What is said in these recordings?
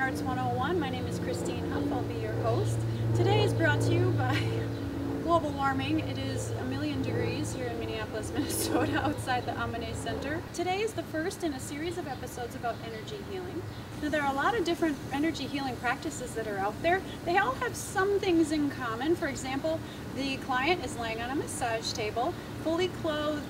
Arts 101. My name is Christine Huff. I'll be your host. Today is brought to you by global warming. It is 1,000,000 degrees here in Minneapolis, Minnesota, outside the Amanae Center. Today is the first in a series of episodes about energy healing. Now, there are a lot of different energy healing practices that are out there. They all have some things in common. For example, the client is laying on a massage table, fully clothed,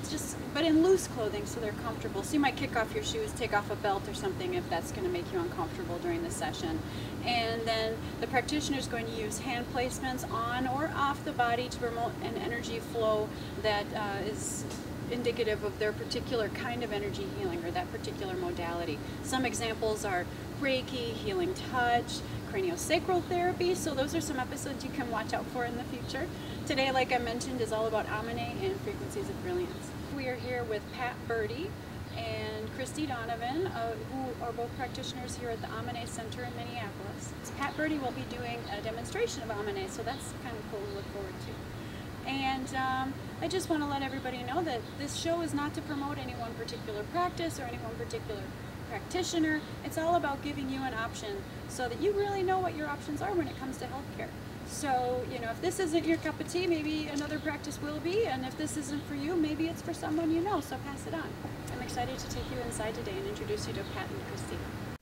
but in loose clothing so they're comfortable. So you might kick off your shoes, take off a belt or something if that's going to make you uncomfortable during the session. And then the practitioner is going to use hand placements on or off the body to promote an energy flow that is indicative of their particular kind of energy healing or that particular modality. Some examples are Reiki, healing touch, craniosacral therapy. So those are some episodes you can watch out for in the future. Today, like I mentioned, is all about Amanae and frequencies of brilliance. We are here with Burdy and Christee Donovan, who are both practitioners here at the Amanae Center in Minneapolis. Burdy will be doing a demonstration of Amanae, so that's kind of cool to look forward to. And I just want to let everybody know that this show is not to promote any one particular practice or any one particular practitioner. It's all about giving you an option so that you really know what your options are when it comes to healthcare. So, you know, if this isn't your cup of tea, maybe another practice will be, and if this isn't for you, maybe it's for someone you know, so pass it on. I'm excited to take you inside today and introduce you to Pat and Christee.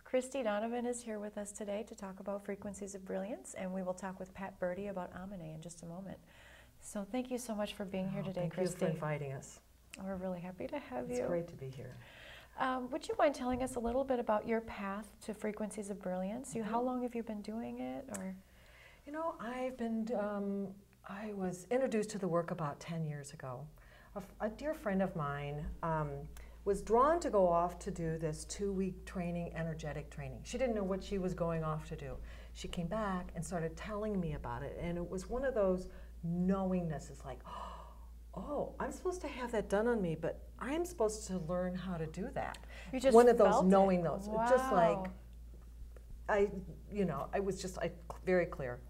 Christee Donovan is here with us today to talk about frequencies of brilliance, and we will talk with Burdy about Amanae in just a moment. So thank you so much for being here today, Christee. Thank you for inviting us. We're really happy to have you. It's great to be here. Would you mind telling us a little bit about your path to frequencies of brilliance? How long have you been doing it? Or you know, I was introduced to the work about 10 years ago. A dear friend of mine was drawn to go off to do this 2-week training, energetic training. She didn't know what she was going off to do. She came back and started telling me about it, and it was one of those knowingness. It's like, oh, I'm supposed to have that done on me, but I'm supposed to learn how to do that. You just one of those felt knowing it. those. Wow. Just like, I was just very clear.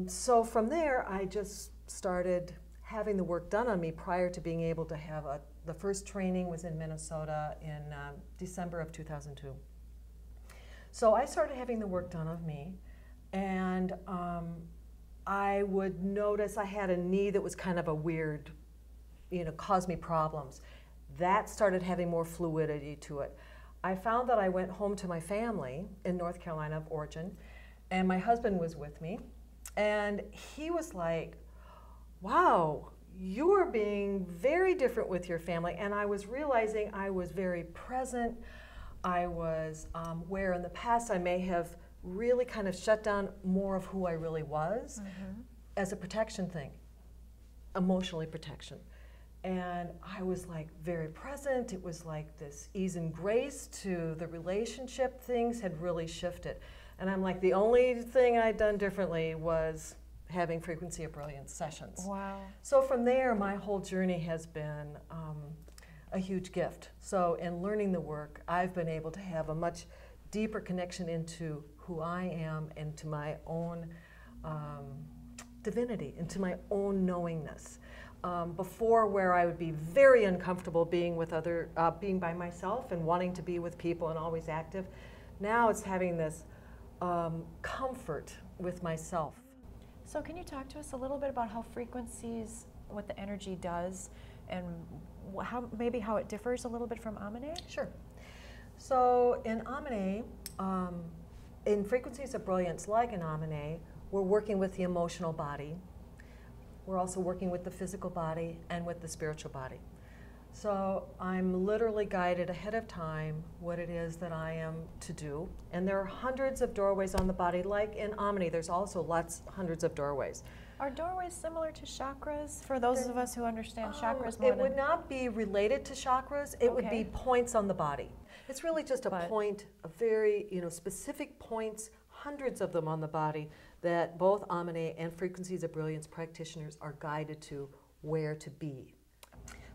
So from there, I just started having the work done on me prior to being able to have the first training was in Minnesota in December of 2002. So I started having the work done on me, and I would notice I had a knee that was kind of a weird, caused me problems. That started having more fluidity to it. I found that I went home to my family in North Carolina of origin, and my husband was with me, and he was like, wow, you are being very different with your family. And I was realizing I was very present. I was where in the past I may have really kind of shut down more of who I really was as a protection thing, emotionally protection. And I was like very present. It was like this ease and grace to the relationship. Things had really shifted. And I'm like, the only thing I'd done differently was having frequency of brilliance sessions. Wow. So from there, my whole journey has been a huge gift. So in learning the work, I've been able to have a much deeper connection into who I am and to my own divinity, into my own knowingness. Before, where I would be very uncomfortable being with being by myself and wanting to be with people and always active, now it's having this comfort with myself. So can you talk to us a little bit about how frequencies, what the energy does, and maybe how it differs a little bit from Amanae? Sure. So in Amanae, in frequencies of brilliance, like in Amanae, we're working with the emotional body. We're also working with the physical body and with the spiritual body. So I'm literally guided ahead of time what it is that I am to do. And there are hundreds of doorways on the body. Like in Amanae, there's also hundreds of doorways. Are doorways similar to chakras for those of us who understand chakras more? It would not be related to chakras. It would be points on the body. It's really just a point, a very specific points, hundreds of them on the body that both Amanae and frequencies of brilliance practitioners are guided to where to be.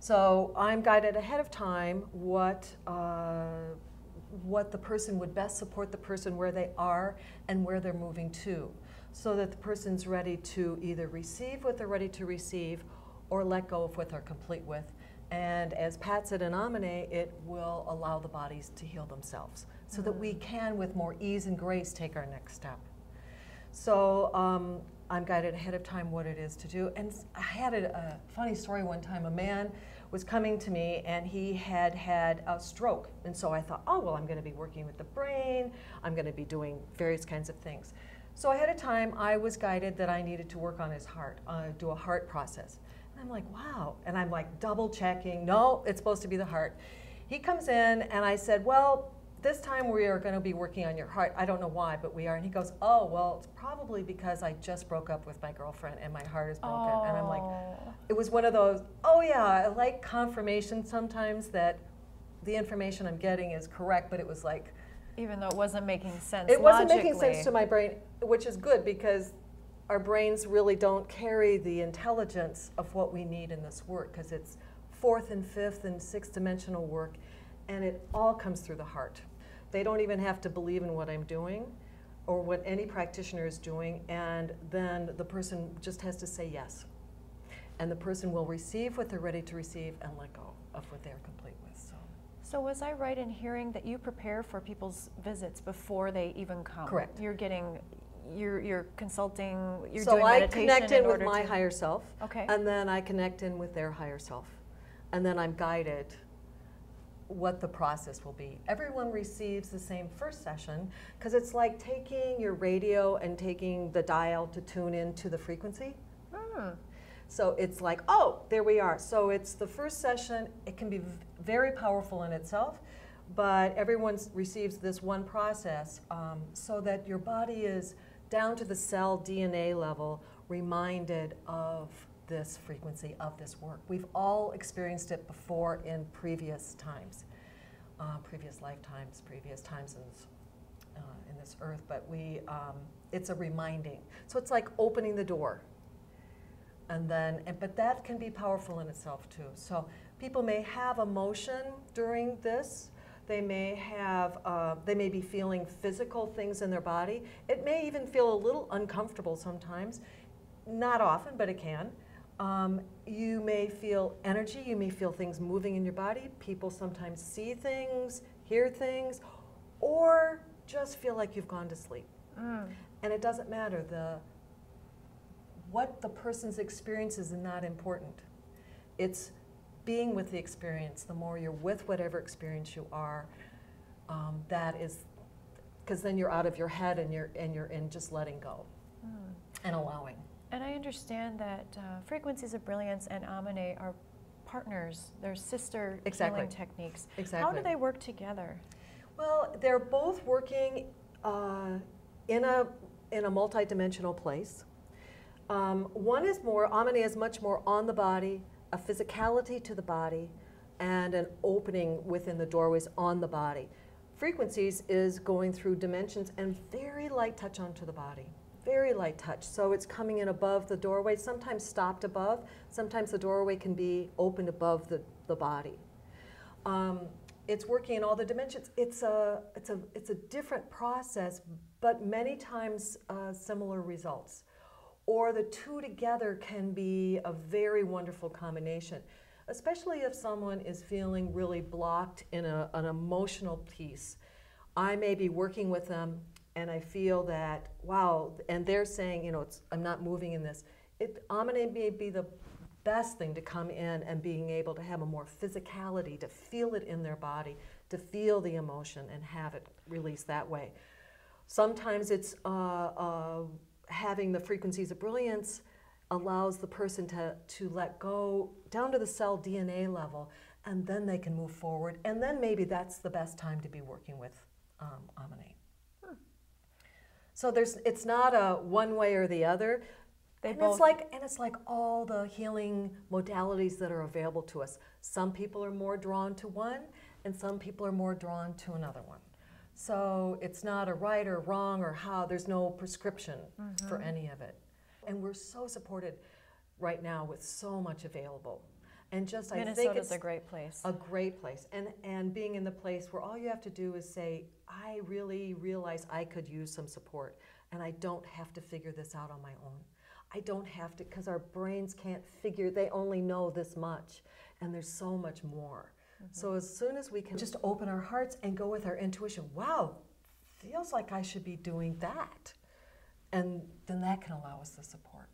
So I'm guided ahead of time what the person would best support the person where they are and where they're moving to, so that the person's ready to either receive what they're ready to receive or let go of what they're complete with. And as Pat said in Amanae, it will allow the bodies to heal themselves. so that we can, with more ease and grace, take our next step. So I'm guided ahead of time what it is to do. And I had a funny story one time. A man was coming to me and he had had a stroke. And so I thought, oh, well, I'm going to be working with the brain. I'm going to be doing various kinds of things. So ahead of time, I was guided that I needed to work on his heart, do a heart process. And I'm like, wow. And I'm like double checking. No, it's supposed to be the heart. He comes in and I said, well, this time we are going to be working on your heart. I don't know why, but we are. And he goes, oh, well, it's probably because I just broke up with my girlfriend and my heart is broken. And I'm like, it was one of those, oh yeah, I like confirmation sometimes that the information I'm getting is correct, but it was like, even though it wasn't making sense it wasn't making sense to my brain, which is good because our brains really don't carry the intelligence of what we need in this work, because it's fourth and fifth and sixth dimensional work, and it all comes through the heart. They don't even have to believe in what I'm doing or what any practitioner is doing, and then the person just has to say yes. And the person will receive what they're ready to receive and let go of what they're complete with. So was I right in hearing that you prepare for people's visits before they even come? Correct. You're getting, you're consulting, you're so doing meditation. So I connect in with my higher self, okay, and then I connect in with their higher self. And then I'm guided what the process will be. Everyone receives the same first session, because it's like taking your radio and taking the dial to tune into the frequency. So it's like, oh, there we are. So it's the first session. It can be very powerful in itself, but everyone receives this one process so that your body is down to the cell DNA level reminded of this frequency, of this work. We've all experienced it before in previous times, previous lifetimes, previous times in this earth, but it's a reminding. So it's like opening the door. And then, but that can be powerful in itself too. So people may have emotion during this. They may have, they may be feeling physical things in their body. It may even feel a little uncomfortable sometimes. Not often, but it can. You may feel energy. You may feel things moving in your body. People sometimes see things, hear things, or just feel like you've gone to sleep. And it doesn't matter. What the person's experience is not important. It's being with the experience. The more you're with whatever experience you are, that is, because then you're out of your head and you're in just letting go and allowing. And I understand that Frequencies of Brilliance and Amanae are partners. They're sister healing techniques. Exactly. How do they work together? Well, they're both working in a multidimensional place. One is more, Amanae is much more on the body, a physicality to the body, and an opening within the doorways on the body. Frequencies is going through dimensions and very light touch onto the body, very light touch. So it's coming in above the doorway, sometimes stopped above, sometimes the doorway can be opened above the body. It's working in all the dimensions. It's a different process, but many times similar results. Or the two together can be a very wonderful combination, especially if someone is feeling really blocked in an emotional piece. I may be working with them and I feel that, wow, and they're saying, you know, I'm not moving in this. Amanae may be the best thing to come in and being able to have a more physicality, to feel it in their body, to feel the emotion and have it released that way. Sometimes it's having the frequencies of brilliance allows the person to let go down to the cell DNA level, and then they can move forward, and then maybe that's the best time to be working with Amanae. So it's not a one way or the other. It's like all the healing modalities that are available to us. Some people are more drawn to one, and some people are more drawn to another one. So it's not a right or wrong or how. There's no prescription for any of it. And we're so supported right now with so much available. And just I think it's a great place. A great place. And being in the place where all you have to do is say, I really realize I could use some support, and I don't have to figure this out on my own. I don't have to, because our brains can't figure, they only know this much, and there's so much more. So as soon as we can just open our hearts and go with our intuition, wow, feels like I should be doing that. And then that can allow us the support.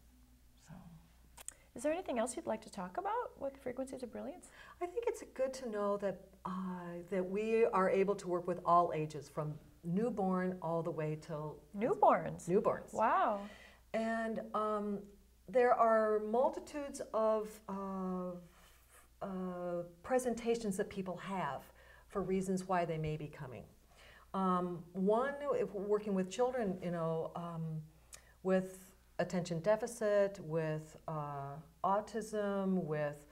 So, is there anything else you'd like to talk about with frequencies of brilliance? I think it's good to know that that we are able to work with all ages, from newborn all the way till Newborns. Newborns. Wow. And there are multitudes of presentations that people have for reasons why they may be coming. One, if we're working with children, with attention deficit, with autism, with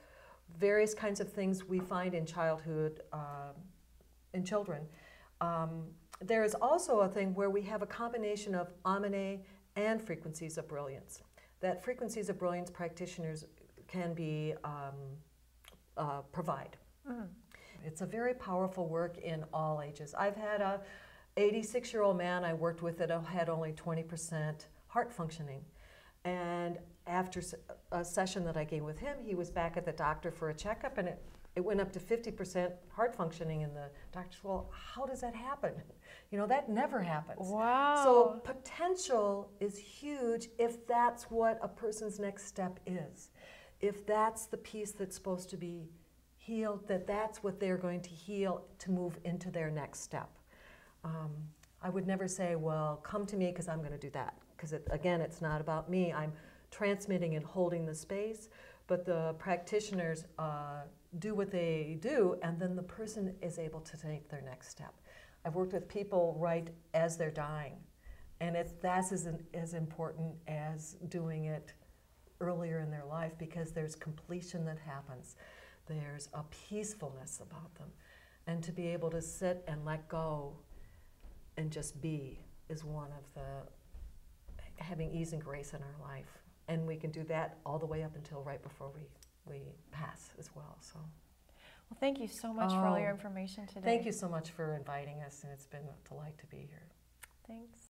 various kinds of things we find in childhood, in children. There is also a thing where we have a combination of Amanae and frequencies of brilliance. That frequencies of brilliance practitioners can be provide. It's a very powerful work in all ages. I've had a 86-year-old man I worked with that had only 20% heart functioning. And after a session that I gave with him, he was back at the doctor for a checkup, and it went up to 50% heart functioning, and the doctor said, well, how does that happen? That never happens. Wow. So potential is huge if that's what a person's next step is. If that's the piece that's supposed to be healed, that's what they're going to heal to move into their next step. I would never say, well, come to me because I'm going to do that. Because again, it's not about me. I'm transmitting and holding the space, but the practitioners do what they do, and then the person is able to take their next step. I've worked with people right as they're dying, and that's as important as doing it earlier in their life, because there's completion that happens. There's a peacefulness about them. And to be able to sit and let go and just be is one of the having ease and grace in our life. And we can do that all the way up until right before we pass as well. So, well, thank you so much for all your information today. Thank you so much for inviting us, and it's been a delight to be here. Thanks.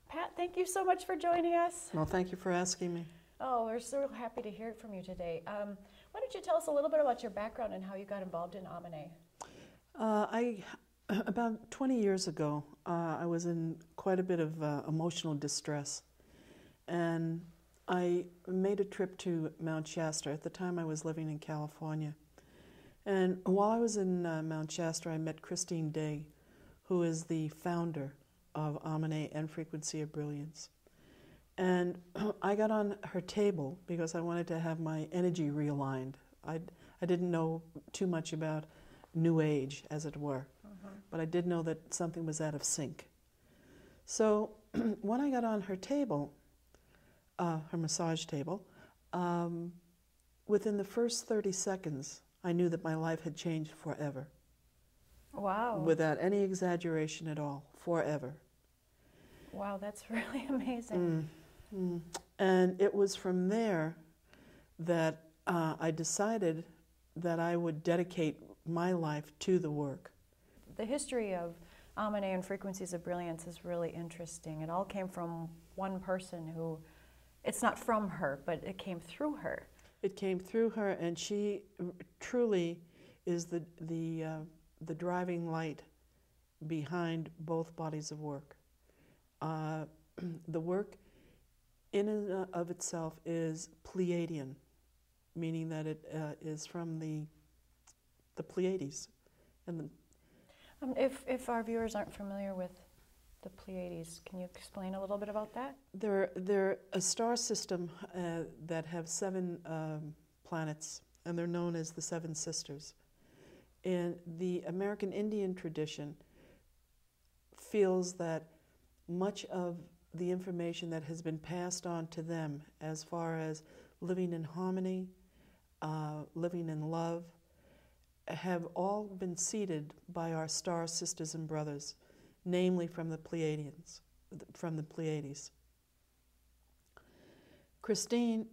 Pat, thank you so much for joining us. Well, thank you for asking me. Oh, we're so happy to hear from you today. Why don't you tell us a little bit about your background and how you got involved in Amanae? About 20 years ago, I was in quite a bit of emotional distress, and I made a trip to Mount Shasta. At the time, I was living in California. And while I was in Mount Shasta, I met Christine Day, who is the founder of Amanae and Frequency of Brilliance. And I got on her table because I wanted to have my energy realigned. I didn't know too much about New Age, as it were, but I did know that something was out of sync. So when I got on her table, her massage table, within the first 30 seconds, I knew that my life had changed forever. Wow. Without any exaggeration at all, forever. Wow, that's really amazing. And it was from there that I decided that I would dedicate my life to the work. The history of Amanae and Frequencies of Brilliance is really interesting. It all came from one person who, it's not from her, but it came through her. It came through her, and she truly is the driving light behind both bodies of work. The work in and of itself is Pleiadian, meaning that it is from the Pleiades. And if our viewers aren't familiar with the Pleiades, can you explain a little bit about that? They're a star system that have 7 planets, and they're known as the 7 Sisters. And the American Indian tradition feels that much of the information that has been passed on to them as far as living in harmony, living in love, have all been seeded by our star sisters and brothers, namely from the Pleiadians, from the Pleiades. Christine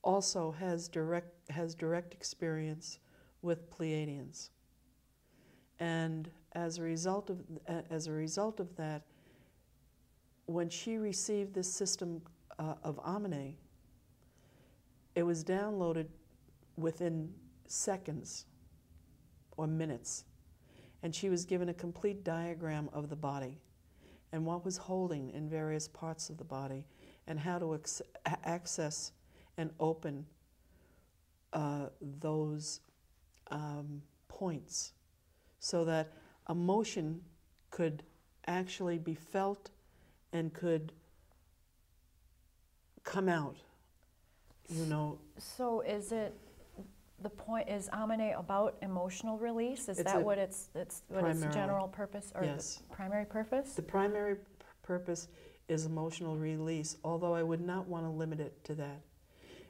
also has direct experience with Pleiadians, and as a result of that, when she received this system of Amanae, it was downloaded within seconds or minutes. And she was given a complete diagram of the body and what was holding in various parts of the body and how to access and open those points so that emotion could actually be felt and could come out, you know. So is it, the point, is Amanae about emotional release? Is It's that a what its general purpose, or yes. the primary purpose? The primary purpose is emotional release, although I would not want to limit it to that.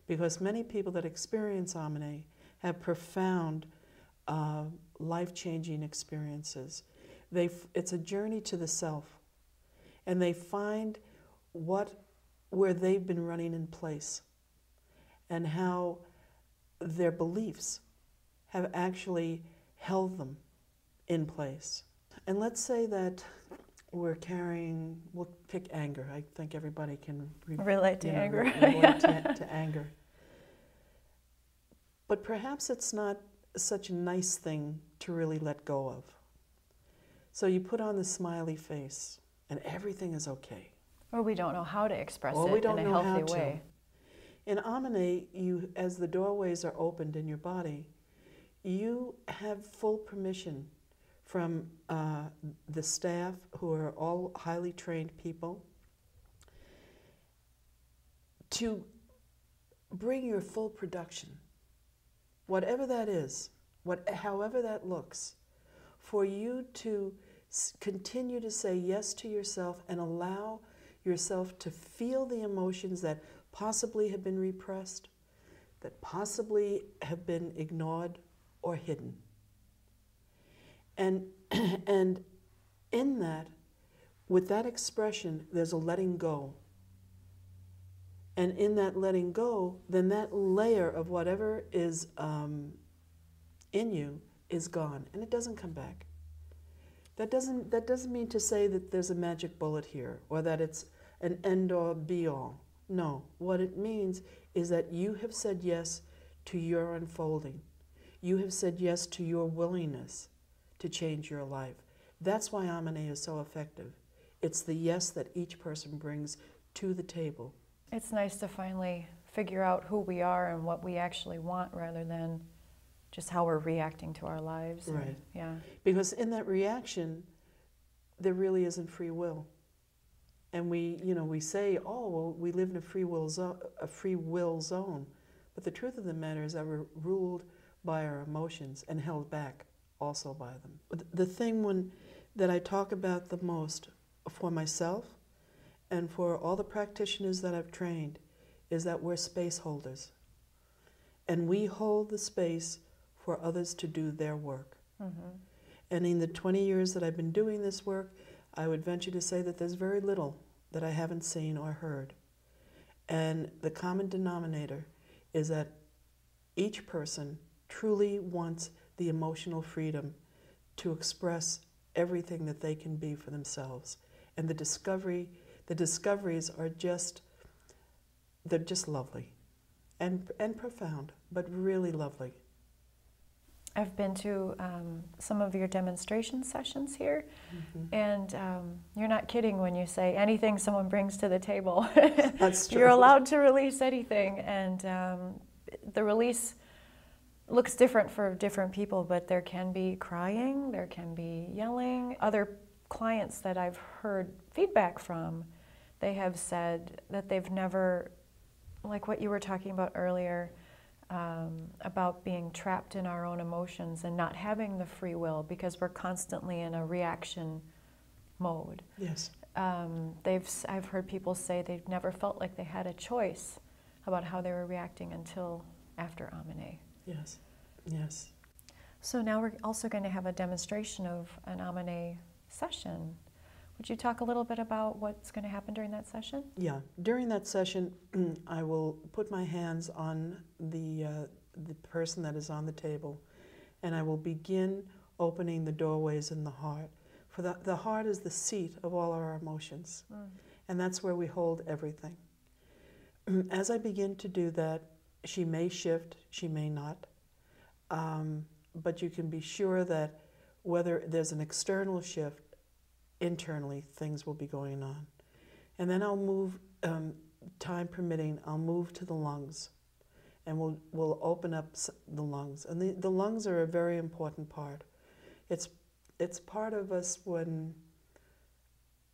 Because many people that experience Amanae have profound life-changing experiences. It's a journey to the self, and they find where they've been running in place and how their beliefs have actually held them in place. And let's say that we're carrying, we'll pick anger. I think everybody can relate to anger. Relate to anger. But perhaps it's not such a nice thing to really let go of. So you put on the smiley face and everything is okay. Or we don't know how to express Or we it don't in a know healthy how to. way. In Amanae, as the doorways are opened in your body, you have full permission from the staff, who are all highly trained people, to bring your full production, whatever that is, however that looks, for you to continue to say yes to yourself and allow yourself to feel the emotions that possibly have been repressed, that possibly have been ignored or hidden. And in that, with that expression, there's a letting go. And in that letting go, then that layer of whatever is in you is gone, and it doesn't come back. That doesn't mean to say that there's a magic bullet here, or that it's an end or be all. No, what it means is that you have said yes to your unfolding. You have said yes to your willingness to change your life. That's why Amanae is so effective. It's the yes that each person brings to the table. It's nice to finally figure out who we are and what we actually want, rather than just how we're reacting to our lives. Right. Yeah. Because in that reaction, there really isn't free will. And we say, oh, well, we live in a free will zone. But the truth of the matter is that we're ruled by our emotions and held back also by them. The thing that I talk about the most for myself and for all the practitioners that I've trained is that we're space holders. And we hold the space for others to do their work. Mm-hmm. And in the 20 years that I've been doing this work, I would venture to say that there's very little that I haven't seen or heard. And the common denominator is that each person truly wants the emotional freedom to express everything that they can be for themselves. And the discoveries are they're just lovely and profound, but really lovely. I've been to some of your demonstration sessions here, mm-hmm. and you're not kidding when you say anything someone brings to the table. That's true. You're allowed to release anything, and the release looks different for different people, but there can be crying, there can be yelling. Other clients that I've heard feedback from, they have said that they've never, like what you were talking about earlier, about being trapped in our own emotions and not having the free will because we're constantly in a reaction mode. Yes. I've heard people say they've never felt like they had a choice about how they were reacting until after Amanae. Yes, yes. So now we're also going to have a demonstration of an Amanae session. Would you talk a little bit about what's going to happen during that session? Yeah, during that session, I will put my hands on the person that is on the table, and I will begin opening the doorways in the heart. For the heart is the seat of all our emotions, and that's where we hold everything. As I begin to do that, She may shift, she may not. But you can be sure that whether there's an external shift, internally things will be going on. And then I'll move, time permitting, I'll move to the lungs. And we'll open up the lungs. And the lungs are a very important part. It's part of us when,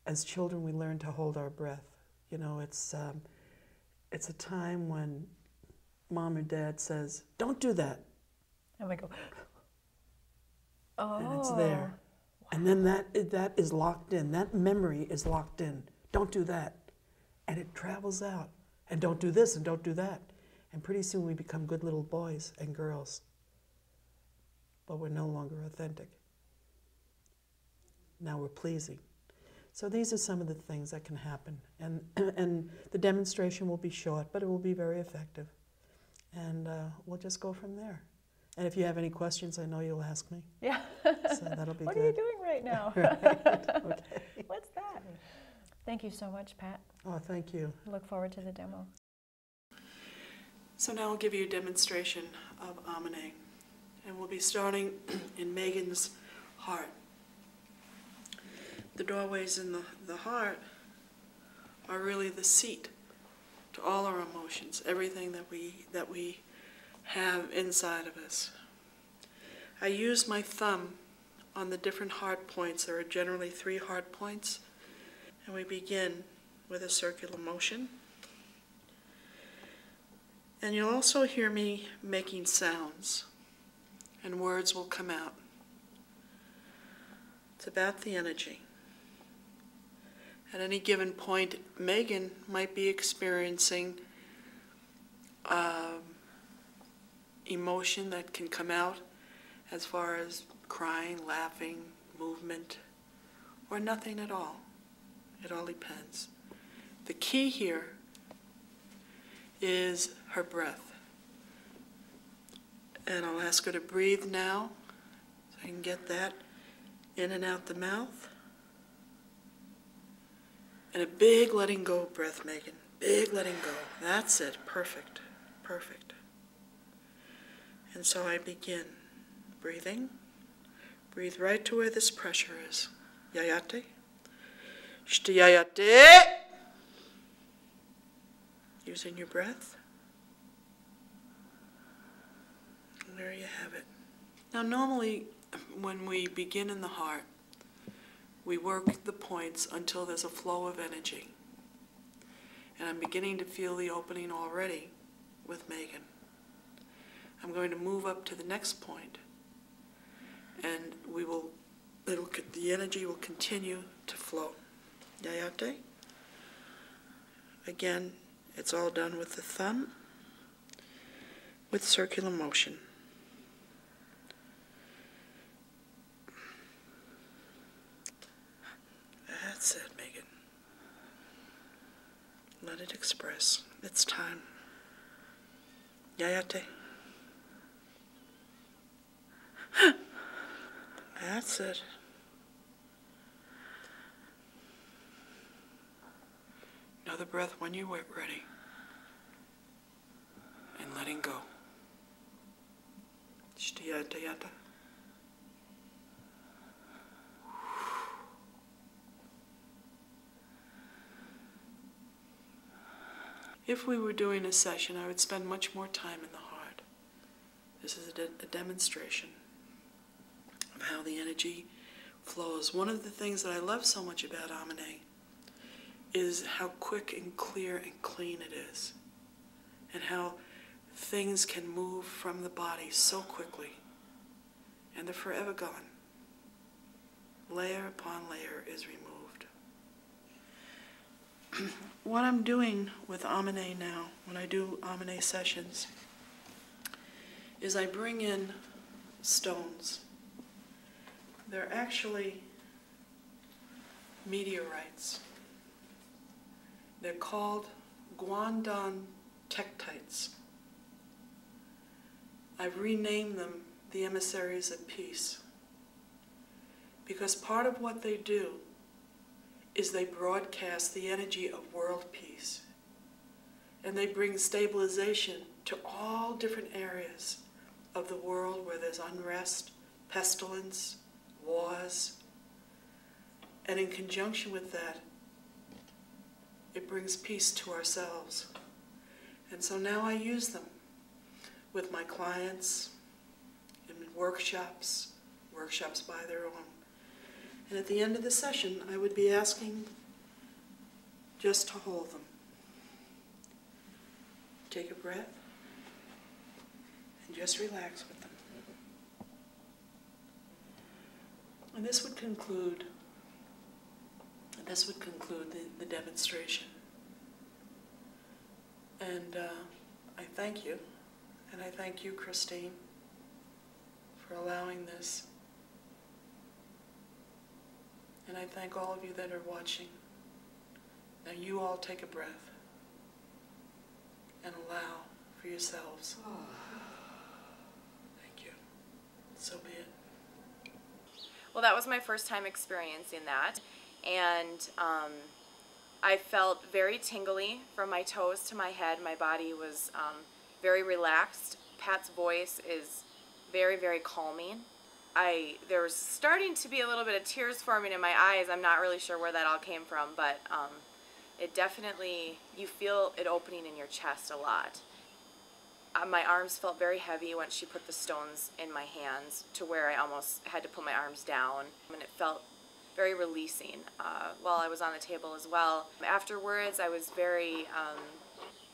as children, we learn to hold our breath. You know, it's a time when mom or dad says, "Don't do that." And we go, oh. And it's there. Wow. And then that is locked in. That memory is locked in. Don't do that. And it travels out. And don't do this and don't do that. And pretty soon we become good little boys and girls. But we're no longer authentic. Now we're pleasing. So these are some of the things that can happen. And the demonstration will be short, but it will be very effective. And we'll just go from there. And if you have any questions, I know you'll ask me. Yeah. So that'll be what good. What are you doing right now? Right. Okay. What's that? Thank you so much, Pat. Oh, thank you. Look forward to the demo. So now I'll give you a demonstration of Amanae. And we'll be starting in Megan's heart. The doorways in the heart are really the seat to all our emotions, everything that we have inside of us. I use my thumb on the different heart points. There are generally 3 heart points. And we begin with a circular motion. And you'll also hear me making sounds, and words will come out. It's about the energy. At any given point, Megan might be experiencing emotion that can come out as far as crying, laughing, movement, or nothing at all. It all depends. The key here is her breath. And I'll ask her to breathe now, so I can get that in and out the mouth. And a big letting go breath, Megan. Big letting go. That's it. Perfect. Perfect. And so I begin breathing. Breathe right to where this pressure is. Yayate. Shtiyayate. Using your breath. And there you have it. Now normally when we begin in the heart, we work the points until there's a flow of energy. And I'm beginning to feel the opening already with Megan. I'm going to move up to the next point, and the energy will continue to flow. Yayate. Again, it's all done with the thumb, with circular motion. That's it, Megan. Let it express. It's time. Yayate. That's it. Another breath when you're ready. And letting go. Shtiyata yata. If we were doing a session, I would spend much more time in the heart. This is a demonstration of how the energy flows. One of the things that I love so much about Amanae is how quick and clear and clean it is, and how things can move from the body so quickly, and they're forever gone. Layer upon layer is removed. What I'm doing with Amanae now, when I do Amanae sessions, is I bring in stones. They're actually meteorites. They're called Guangdong Tektites. I've renamed them the Emmisaries of Peace, because part of what they do is they broadcast the energy of world peace. And they bring stabilization to all different areas of the world where there's unrest, pestilence, wars. And in conjunction with that, it brings peace to ourselves. And so now I use them with my clients, in workshops by their own. And at the end of the session, I would be asking just to hold them. Take a breath and just relax with them. And this would conclude the demonstration. And I thank you, and I thank you, Christine, for allowing this. And I thank all of you that are watching. Now you all take a breath and allow for yourselves. Thank you. So be it. Well, that was my first time experiencing that, and I felt very tingly from my toes to my head. My body was very relaxed. Pat's voice is very, very calming. There was starting to be a little bit of tears forming in my eyes. I'm not really sure where that all came from, but it definitely, you feel it opening in your chest a lot. My arms felt very heavy when she put the stones in my hands to where I almost had to put my arms down, and it felt very releasing while I was on the table as well. Afterwards, I was very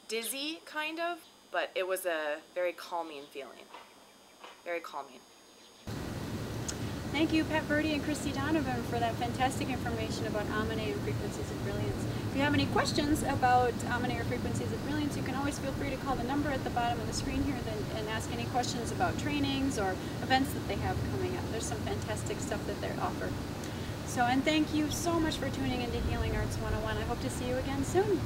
dizzy, kind of, but it was a very calming feeling. Very calming. Thank you, Burdy and Christee Donovan, for that fantastic information about Amanae and frequencies of brilliance. If you have any questions about Amanae or frequencies of brilliance, you can always feel free to call the number at the bottom of the screen here and ask any questions about trainings or events that they have coming up. There's some fantastic stuff that they offer. So, and thank you so much for tuning into Healing Arts 101. I hope to see you again soon.